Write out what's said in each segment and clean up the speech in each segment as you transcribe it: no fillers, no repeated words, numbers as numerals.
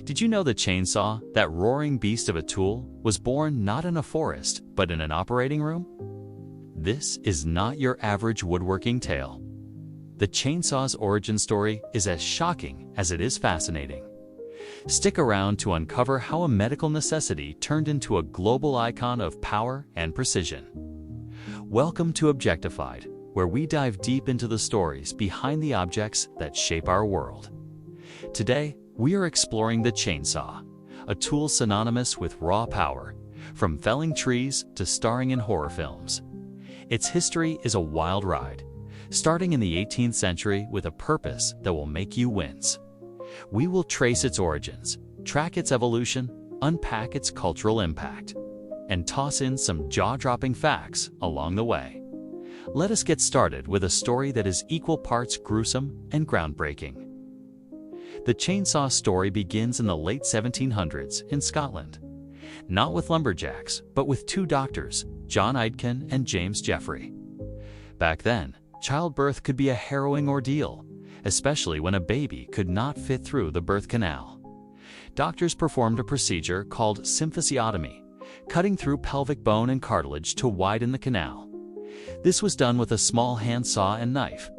Did you know the chainsaw, that roaring beast of a tool, was born not in a forest, but in an operating room? This is not your average woodworking tale. The chainsaw's origin story is as shocking as it is fascinating. Stick around to uncover how a medical necessity turned into a global icon of power and precision. Welcome to Objectified, where we dive deep into the stories behind the objects that shape our world. Today, we are exploring the chainsaw, a tool synonymous with raw power, from felling trees to starring in horror films. Its history is a wild ride, starting in the 18th century with a purpose that will make you wince. We will trace its origins, track its evolution, unpack its cultural impact, and toss in some jaw-dropping facts along the way. Let us get started with a story that is equal parts gruesome and groundbreaking. The chainsaw story begins in the late 1700s in Scotland. Not with lumberjacks, but with two doctors, John Aitken and James Jeffrey. Back then, childbirth could be a harrowing ordeal, especially when a baby could not fit through the birth canal. Doctors performed a procedure called symphysiotomy, cutting through pelvic bone and cartilage to widen the canal. This was done with a small handsaw and knife,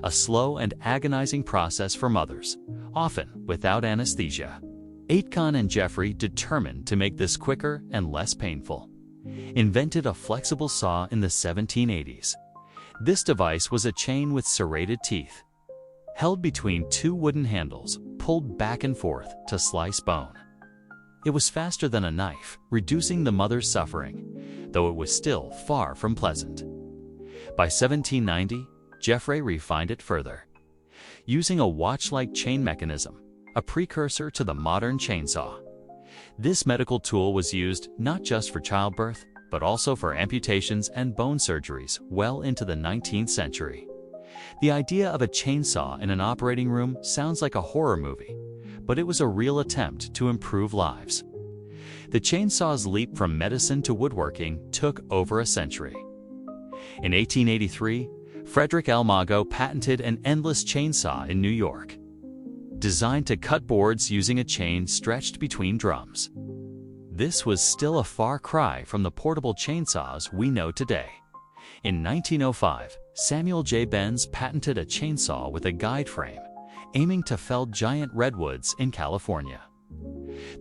a slow and agonizing process for mothers, often without anesthesia. Aitken and Jeffrey, determined to make this quicker and less painful, invented a flexible saw in the 1780s. This device was a chain with serrated teeth, held between two wooden handles, pulled back and forth to slice bone. It was faster than a knife, reducing the mother's suffering, though it was still far from pleasant. By 1790, Jeffrey refined it further, using a watch-like chain mechanism, a precursor to the modern chainsaw. This medical tool was used not just for childbirth, but also for amputations and bone surgeries well into the 19th century. The idea of a chainsaw in an operating room sounds like a horror movie, but it was a real attempt to improve lives. The chainsaw's leap from medicine to woodworking took over a century. In 1883, Frederick L. Mago patented an endless chainsaw in New York, designed to cut boards using a chain stretched between drums. This was still a far cry from the portable chainsaws we know today. In 1905, Samuel J. Benz patented a chainsaw with a guide frame, aiming to fell giant redwoods in California.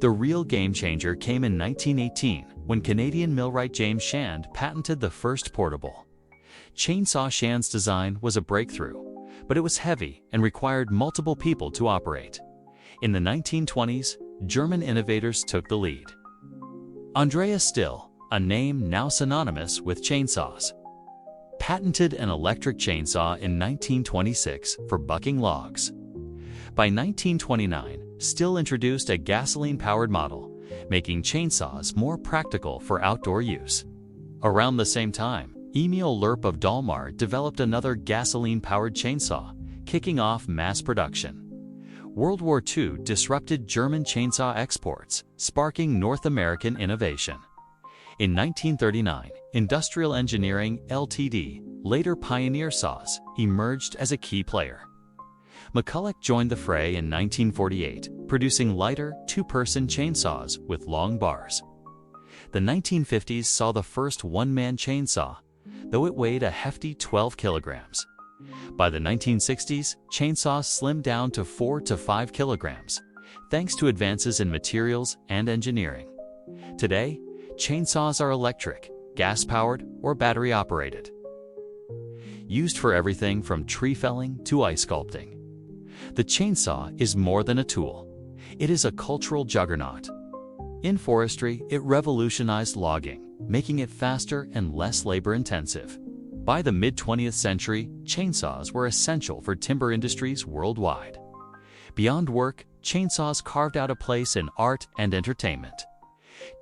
The real game changer came in 1918 when Canadian millwright James Shand patented the first portable chainsaw. Shand's design was a breakthrough, but it was heavy and required multiple people to operate. In the 1920s, German innovators took the lead. Andreas Still, a name now synonymous with chainsaws, patented an electric chainsaw in 1926 for bucking logs. By 1929, Still introduced a gasoline-powered model, making chainsaws more practical for outdoor use. Around the same time, Emil Lerp of Dalmar developed another gasoline-powered chainsaw, kicking off mass production. World War II disrupted German chainsaw exports, sparking North American innovation. In 1939, Industrial Engineering Ltd., later Pioneer Saws, emerged as a key player. McCulloch joined the fray in 1948, producing lighter, two-person chainsaws with long bars. The 1950s saw the first one-man chainsaw, though it weighed a hefty 12 kilograms. By the 1960s, chainsaws slimmed down to 4 to 5 kilograms, thanks to advances in materials and engineering. Today, chainsaws are electric, gas-powered, or battery-operated, used for everything from tree felling to ice sculpting. The chainsaw is more than a tool. It is a cultural juggernaut. In forestry, it revolutionized logging, making it faster and less labor-intensive. By the mid-20th century, chainsaws were essential for timber industries worldwide. Beyond work, chainsaws carved out a place in art and entertainment.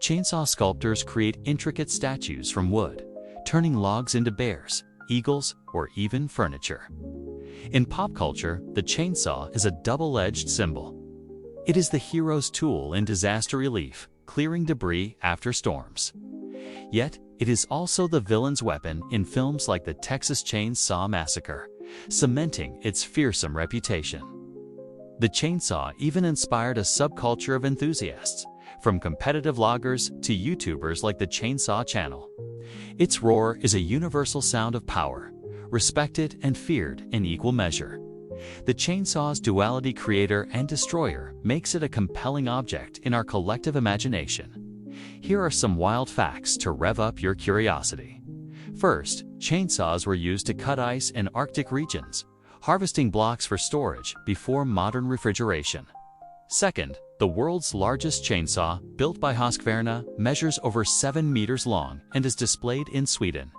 Chainsaw sculptors create intricate statues from wood, turning logs into bears, eagles, or even furniture. In pop culture, the chainsaw is a double-edged symbol. It is the hero's tool in disaster relief, clearing debris after storms. Yet, it is also the villain's weapon in films like the Texas Chainsaw Massacre, cementing its fearsome reputation. The chainsaw even inspired a subculture of enthusiasts, from competitive loggers to YouTubers like the Chainsaw Channel. Its roar is a universal sound of power, respected and feared in equal measure. The chainsaw's duality, creator and destroyer, makes it a compelling object in our collective imagination. Here are some wild facts to rev up your curiosity. First, chainsaws were used to cut ice in Arctic regions, harvesting blocks for storage before modern refrigeration. Second, the world's largest chainsaw, built by Husqvarna, measures over 7 meters long and is displayed in Sweden.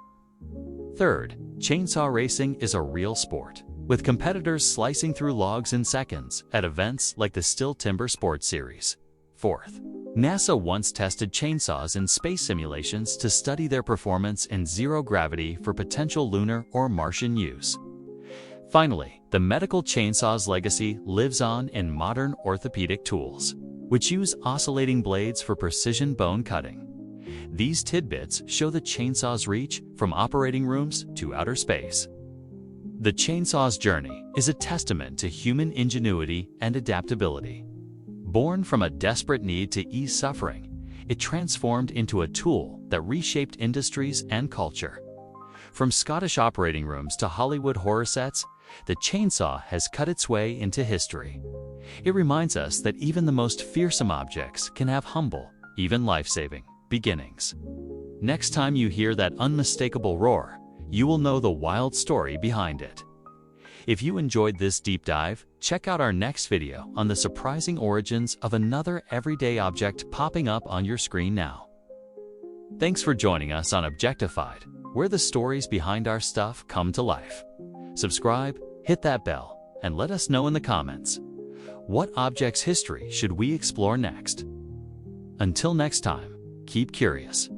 Third, chainsaw racing is a real sport, with competitors slicing through logs in seconds at events like the Still Timber Sports Series. Fourth, NASA once tested chainsaws in space simulations to study their performance in zero gravity for potential lunar or Martian use. Finally, the medical chansaw's legacy lives on in modern orthopedic tools, which use oscillating blades for precision bone cutting. These tidbits show the chainsaw's reach from operating rooms to outer space. The chainsaw's journey is a testament to human ingenuity and adaptability. Born from a desperate need to ease suffering, it transformed into a tool that reshaped industries and culture. From Scottish operating rooms to Hollywood horror sets, the chainsaw has cut its way into history. It reminds us that even the most fearsome objects can have humble, even life-saving, beginnings. Next time you hear that unmistakable roar, you will know the wild story behind it. If you enjoyed this deep dive, check out our next video on the surprising origins of another everyday object popping up on your screen now. Thanks for joining us on Objectified, where the stories behind our stuff come to life. Subscribe, hit that bell, and let us know in the comments. What object's history should we explore next? Until next time, keep curious.